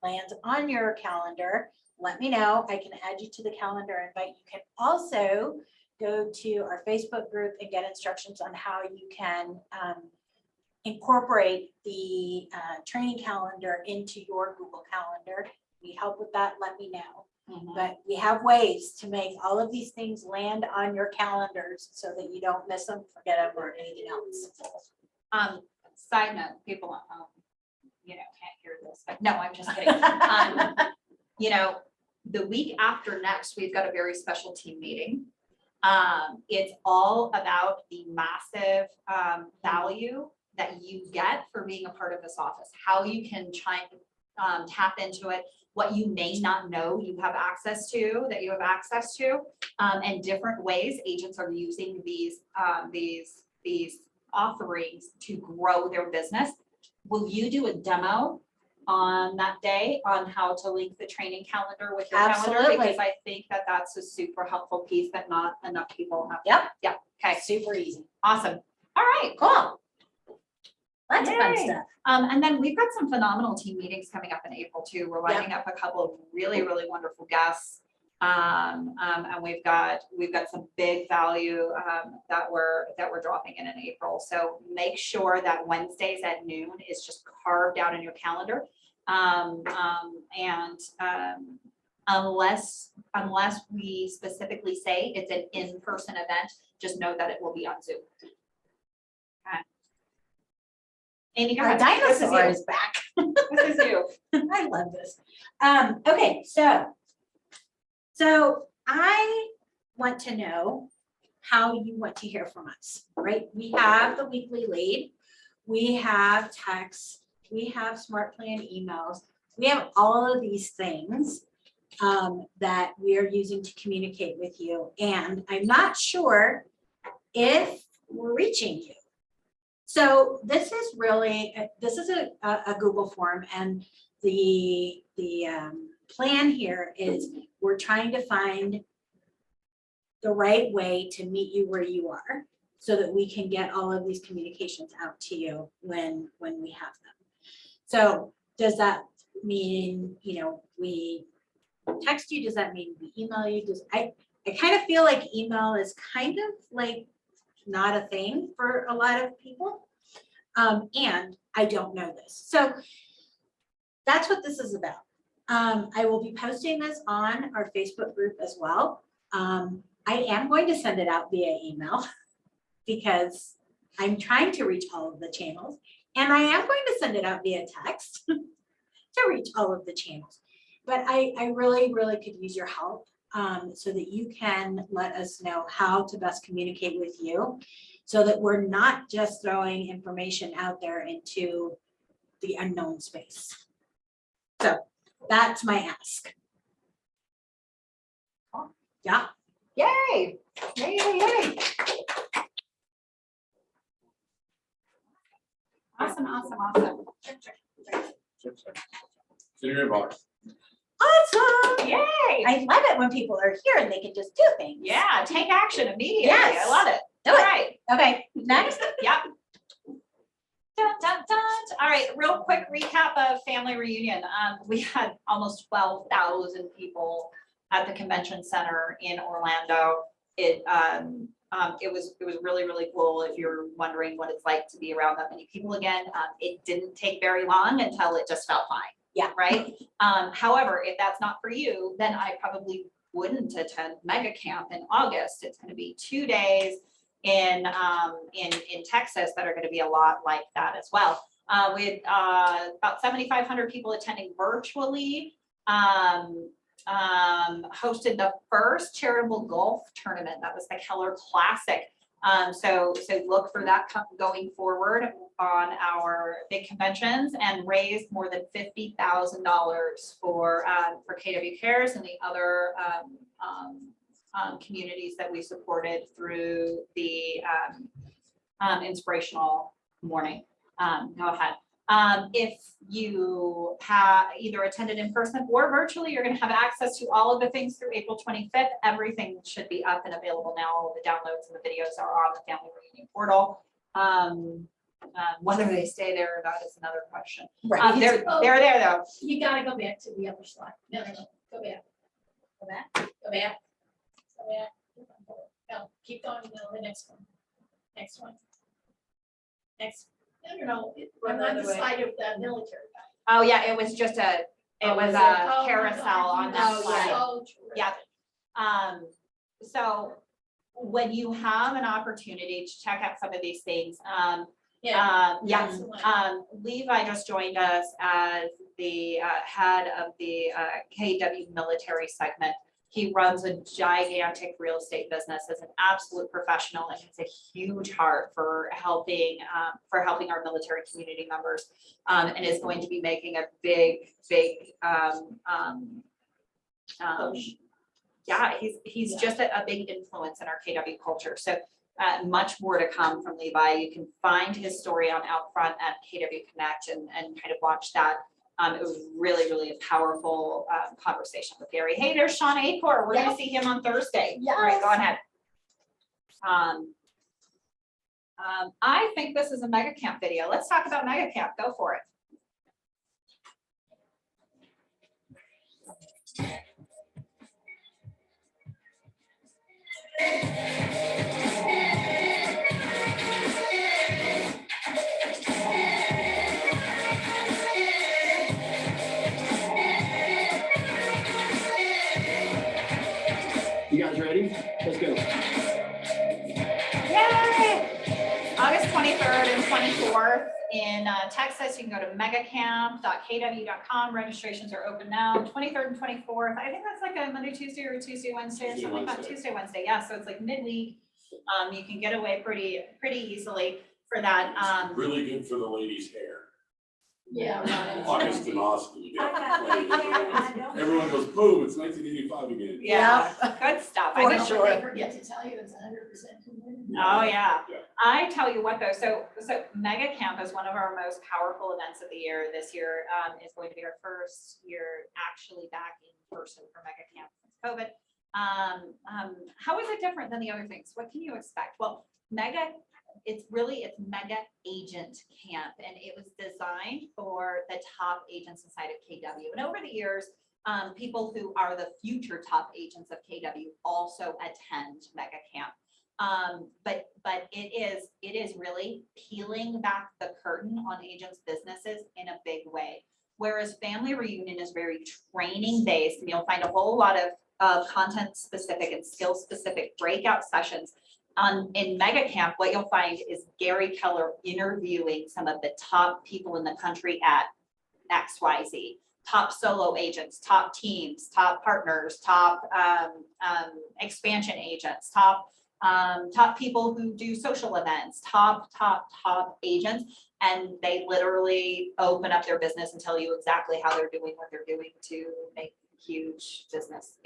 lands on your calendar. Let me know. I can add you to the calendar invite. You can also go to our Facebook group and get instructions on how you can incorporate the training calendar into your Google Calendar. We help with that, let me know. But we have ways to make all of these things land on your calendars so that you don't miss them, forget them, or anything else. Side note, people, can't hear this, but no, I'm just kidding. You know, the week after next, we've got a very special team meeting. It's all about the massive value that you get for being a part of this office, how you can try and tap into it, what you may not know you have access to, and different ways agents are using these offerings to grow their business. Will you do a demo on that day on how to link the training calendar with your calendar? Absolutely. Because I think that that's a super helpful piece that not enough people have. Yep. Okay, Super easy. awesome. All right. Cool. Lots of fun Yay. stuff. And then we've got some phenomenal team meetings coming up in April too. We're lining up a couple of really, really wonderful guests. And we've got some big value that we're dropping in April. So make sure that Wednesdays at noon is just carved out in your calendar. Unless we specifically say it's an in-person event, just know that it will be on Zoom. Okay. Amy, go Our ahead. dinosaur is back. This is you. I love this. Okay, so I want to know how you want to hear from us, right? We have the weekly lead, we have texts, we have smart plan emails, we have all of these things that we are using to communicate with you. And I'm not sure if we're reaching you. So this is really, this is a Google form, and the plan here is we're trying to find the right way to meet you where you are so that we can get all of these communications out to you when we have them. So does that mean, we text you? Does that mean we email you? I kind of feel like email is kind of like not a thing for a lot of people. And I don't know this. So that's what this is about. I will be posting this on our Facebook group as well. I am going to send it out via email because I'm trying to reach all of the channels, and I am going to send it out via text to reach all of the channels. But I really, really could use your help so that you can let us know how to best communicate with you so that we're not just throwing information out there into the unknown space. So that's my ask. Yeah. Yay. Yay, yay, yay. Awesome, awesome, awesome. It's in your inbox. Awesome. Yay. I love it when people are here and they can just do things. Yeah, take action immediately. Yes. I love it. Do All it. right. Okay, next. Yep. Dun, dun, dun. All right, real quick recap of family reunion. We had almost 12,000 people at the convention center in Orlando. It was really, really cool. If you're wondering what it's like to be around that many people again, it didn't take very long until it just felt fine. Yeah. Right. However, if that's not for you, then I probably wouldn't attend Mega Camp in August. It's going to be 2 days in Texas that are going to be a lot like that as well. We had about 7,500 people attending virtually. Hosted the first charitable golf tournament. That was the Keller Classic. So look for that going forward on our big conventions, and raised more than $50,000 for KW Cares and the other communities that we supported through the inspirational morning. Go ahead. If you have either attended in person or virtually, you're going to have access to all of the things through April 25th. Everything should be up and available now. All the downloads and the videos are on the Family Reunion portal. Whether they stay there or not is another question. Right. They're there though. You gotta go back to the other slide. No, go back. Go back. Go back. Go back. No, keep going to the next one. Next one. Next. No, I'm on the side of the military guy. Oh, yeah, it was just it was a carousel on that Oh, slide. so terrific. Yeah. So when you have an opportunity to check out some of these things, Yeah. yeah, Excellent. Levi just joined us as the head of the KW military segment. He runs a gigantic real estate business as an absolute professional, and has a huge heart for helping our military community members, and is going to be making a big yeah, he's just a big influence in our KW culture. So much more to come from Levi. You can find his story on Outfront at KW Connect and kind of watch that. It was really a powerful conversation with Gary. Hey, there's Sean Acor. We're gonna see him on Thursday. All right, go ahead. I think this is a mega camp video. Let's talk about mega camp. Go for it. You guys ready? Let's go. Yay! August 23rd and 24th in Texas. You can go to megacamp.kw.com. Registrations are open now. 23rd and 24th. I think that's like a Monday, Tuesday, or Tuesday, Wednesday, or something like that. Tuesday, Wednesday. Yeah, so it's like midweek. You can get away pretty easily for that. Really good for the ladies' hair. Yeah. right. August and Austin. Everyone goes, boom, it's 1985 again. Yeah, good stuff. I For think- sure. They forget to tell you it's 100% humidity. Oh, yeah. Yeah. I tell you what though, so Mega Camp is one of our most powerful events of the year. This year is going to be our first year actually back in person for Mega Camp since COVID. How is it different than the other things? What can you expect? Well, it's Mega Agent Camp, and it was designed for the top agents inside of KW. And over the years, people who are the future top agents of KW also attend Mega Camp. But it is really peeling back the curtain on agents' businesses in a big way. Whereas Family Reunion is very training based, and you'll find a whole lot of content specific and skill specific breakout sessions. In Mega Camp, what you'll find is Gary Keller interviewing some of the top people in the country at XYZ. Top solo agents, top teams, top partners, top expansion agents, top people who do social events, top agents, and they literally open up their business and tell you exactly how they're doing what they're doing to make huge business.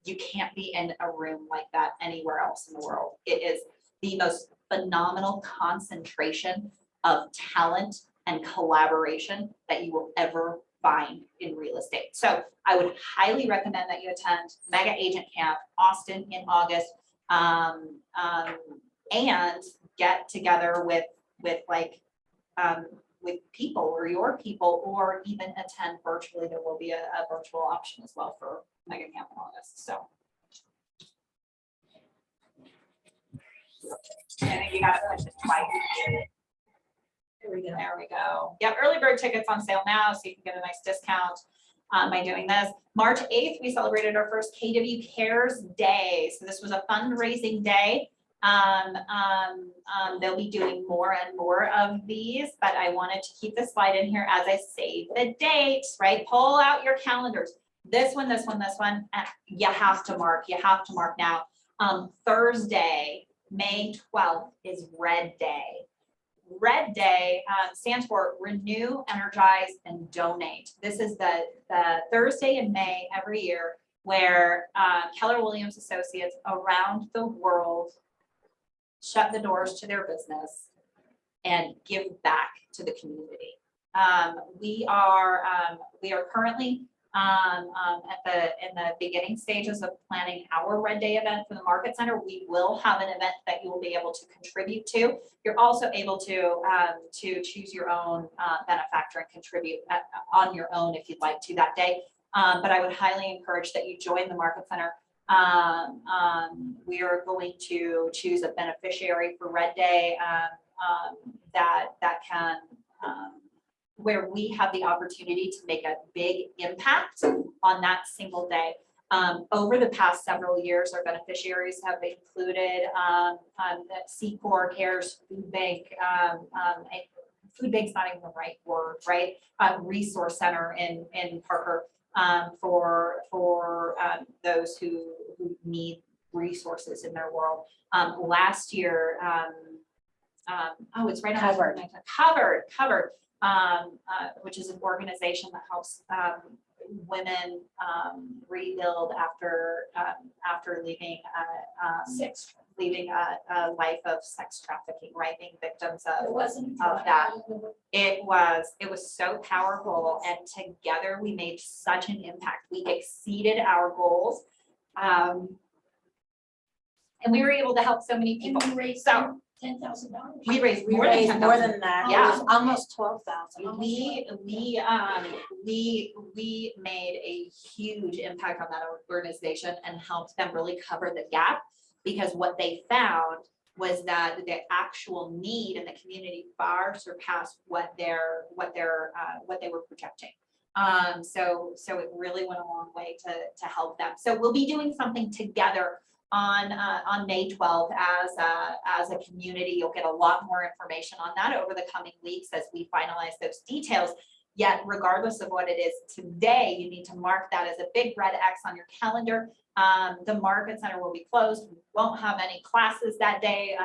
You can't be in a room like that anywhere else in the world. It is the most phenomenal concentration of talent and collaboration that you will ever find in real estate. So I would highly recommend that you attend Mega Agent Camp Austin in August, and get together with people or your people, or even attend virtually. There will be a virtual option as well for Mega Camp in August. So I think you got to push it twice. There we go. Yep, early bird tickets on sale now, so you can get a nice discount by doing this. March 8th, we celebrated our first KW Cares Day. So this was a fundraising day. They'll be doing more and more of these, but I wanted to keep this slide in here as I save the date, right? Pull out your calendars. This one, you have to mark now. Thursday, May 12th is Red Day. Red Day stands for Renew, Energize, and Donate. This is the Thursday in May every year where Keller Williams Associates around the world shut the doors to their business and give back to the community. We are currently in the beginning stages of planning our Red Day event for the Market Center. We will have an event that you will be able to contribute to. You're also able to choose your own benefactor and contribute on your own if you'd like to that day. But I would highly encourage that you join the Market Center. We are going to choose a beneficiary for Red Day that can, where we have the opportunity to make a big impact on that single day. Over the past several years, our beneficiaries have included the C-Corps, CARES, Food Bank, Food Bank's not even the right word, right? Resource Center in Parker for those who need resources in their world. Last year, oh, it's right on. Covered, which is an organization that helps women rebuild after leaving a life of sex trafficking, right? Being victims It of wasn't. that. It was so powerful, and together we made such an impact. We exceeded our goals. And we were able to help so many people. And we raised So $10,000. we raised We more than raised more 10,000. than that. It Yeah. was almost 12,000. We made a huge impact on that organization and helped them really cover the gap, because what they found was that the actual need in the community far surpassed what they were projecting. So it really went a long way to help them. So we'll be doing something together on May 12th as a community. You'll get a lot more information on that over the coming weeks as we finalize those details. Yet regardless of what it is today, you need to mark that as a big red X on your calendar. The Market Center will be closed. We won't have any classes that day.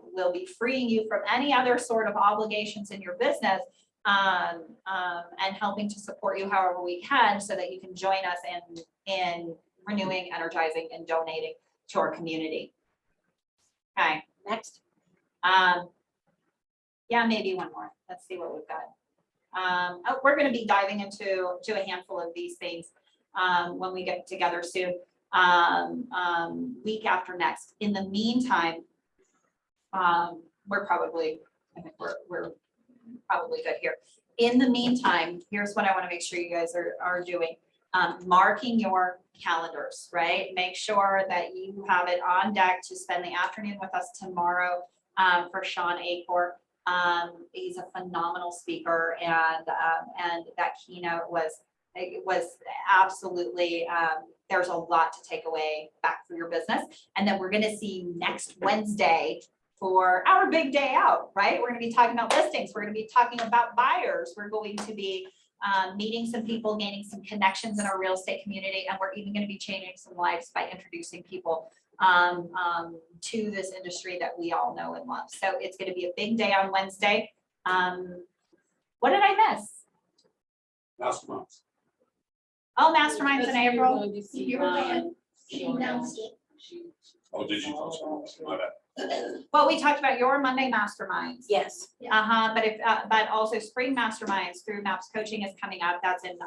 We'll be freeing you from any other sort of obligations in your business, and helping to support you however we can, so that you can join us in renewing, energizing, and donating to our community. Okay. Next. Yeah, maybe one more. Let's see what we've got. Oh, we're going to be diving into a handful of these things when we get together soon, week after next. In the meantime, we're probably, I think we're probably good here. In the meantime, here's what I want to make sure you guys are doing. Marking your calendars, right? Make sure that you have it on deck to spend the afternoon with us tomorrow for Sean Acor. He's a phenomenal speaker, and that keynote was absolutely, there's a lot to take away back for your business. And then we're going to see next Wednesday for our big day out, right? We're going to be talking about listings. We're going to be talking about buyers. We're going to be meeting some people, gaining some connections in our real estate community, and we're even going to be changing some lives by introducing people to this industry that we all know and love. So it's going to be a big day on Wednesday. What did I miss? Masterminds. Oh, masterminds in April. You were going, she announced it. Oh, did you? My bad. Well, we talked about your Monday masterminds. Yes. But also spring masterminds through MAPS Coaching is coming up. That's in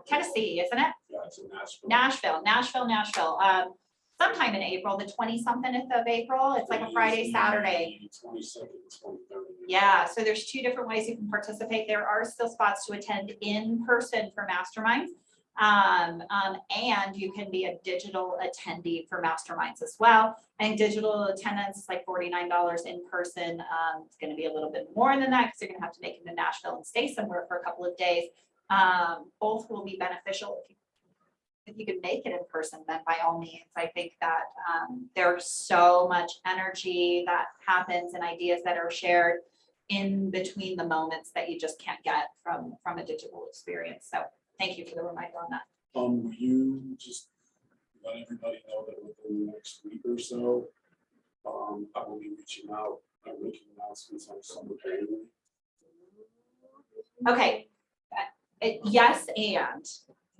Tennessee, isn't it? Yeah, it's in Nashville. Nashville. Sometime in April, the 20-something of April. It's like a Friday, Saturday. 22nd, 23rd. Yeah, so there's two different ways you can participate. There are still spots to attend in person for masterminds. And you can be a digital attendee for masterminds as well. And digital attendance is like $49 in person. It's going to be a little bit more than that because you're going to have to make it to Nashville and stay somewhere for a couple of days. Both will be beneficial. If you can make it in person, then by all means. I think that there's so much energy that happens and ideas that are shared in between the moments that you just can't get from a digital experience. So thank you for the reminder on that. Will you just let everybody know that within the next week or so, I will be reaching out and making announcements on summer training. Okay, yes, and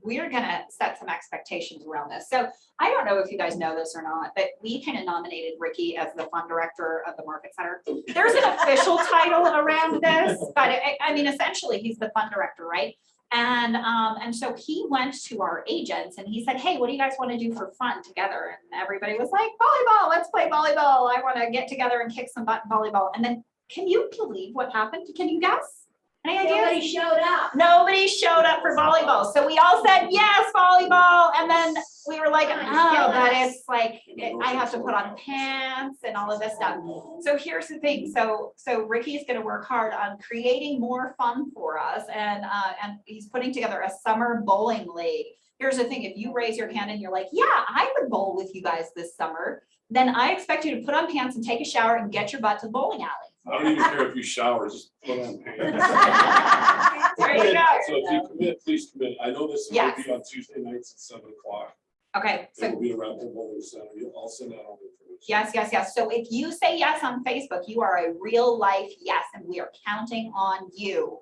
we're gonna set some expectations around this. So I don't know if you guys know this or not, but we kind of nominated Ricky as the fund director of the Market Center. There's an official title around this, but I mean, essentially he's the fund director, right? And so he went to our agents and he said, hey, what do you guys want to do for fun together? And everybody was like, volleyball, let's play volleyball. I want to get together and kick some butt in volleyball. And then can you believe what happened? Can you guess? Any ideas? Nobody showed up. Nobody showed up for volleyball. So we all said, yes, volleyball. And then we were like, Oh my oh, but gosh. it's like, I have to put on pants and all of this stuff. So here's the thing, so Ricky's gonna work hard on creating more fun for us, and he's putting together a summer bowling league. Here's the thing, if you raise your hand and you're like, yeah, I would bowl with you guys this summer, then I expect you to put on pants and take a shower and get your butt to the bowling alley. I don't even care if you shower, just put on pants. There you go. So if you commit, please commit. I know this will Yes. be on Tuesday nights at 7 o'clock. Okay, It so will be around the bowling center. I'll send out all the information. yes, yes, yes. So if you say yes on Facebook, you are a real life yes, and we are counting on you.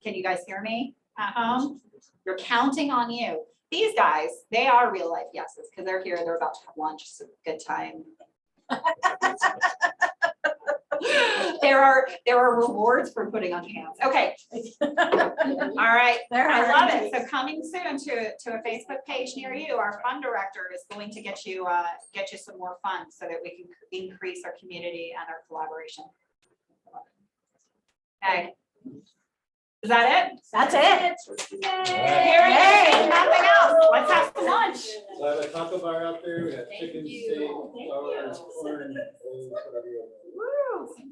Can you guys hear me at home? We're counting on you. These guys, they are real life yeses, because they're here, they're about to have lunch, it's a good time. There are rewards for putting on pants. Okay. All right. There I are love it. indeed. So coming soon to a Facebook page near you, our fun director is going to get you some more fun so that we can increase our community and our collaboration. Okay. Is that it? That's it. Hearing Yay. nothing else. Let's have some lunch. So I have a taco bar out there, we have Thank chicken, you. steak, Thank flowers, you. corn, bowls, whatever you want. Woo.